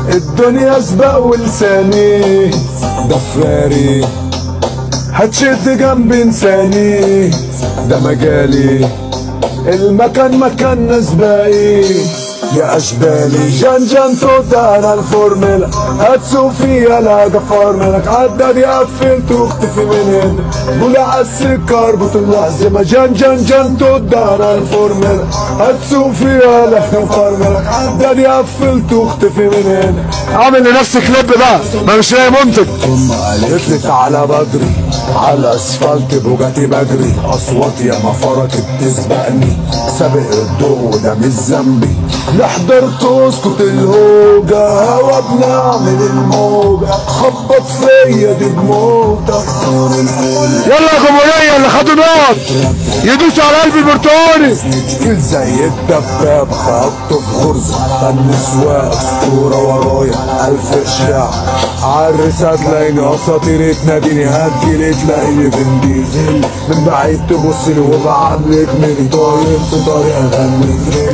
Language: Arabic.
الدنيا سبق ولساني ده فراري، هتشد جنب انساني ده مجالي، المكان مكان سباقي يا اشبالي. جان توتا انا الفورميلا، هتسوق فيها لا فرملك، عداني قفلت واختفي من هنا، قولي عالسكر بطل العزمة. جان توتا انا الفورميلا، هتسوق فيها لا فرملك، عداني قفلت واختفي من هنا. عامل لنفسي كليب بقى، ما مش لاقي منتج. قالت لي تعالى بدري على اسفلت بوجاتي بجري، اصواتي يا ما فرقت تسبقني، سابق الضوء وده مش ذنبي، لا حضرت اسكت الهوجة، هوا بنعمل الموجة، خبط فيا دي بموتك. يلا يا جمهورية اللي خدوا نار يدوسوا على قلب البرتقالي. تقيل زي الدبابة خبطه في غرزة، فن سواق اسطورة ورايا ألف إشاع، عالرس هتلاقيني أساطير تناديني، هتجيلي تلاقيني فين ديزل، من بعيد تبصلي وبعدلك من طاير في طريق أغني.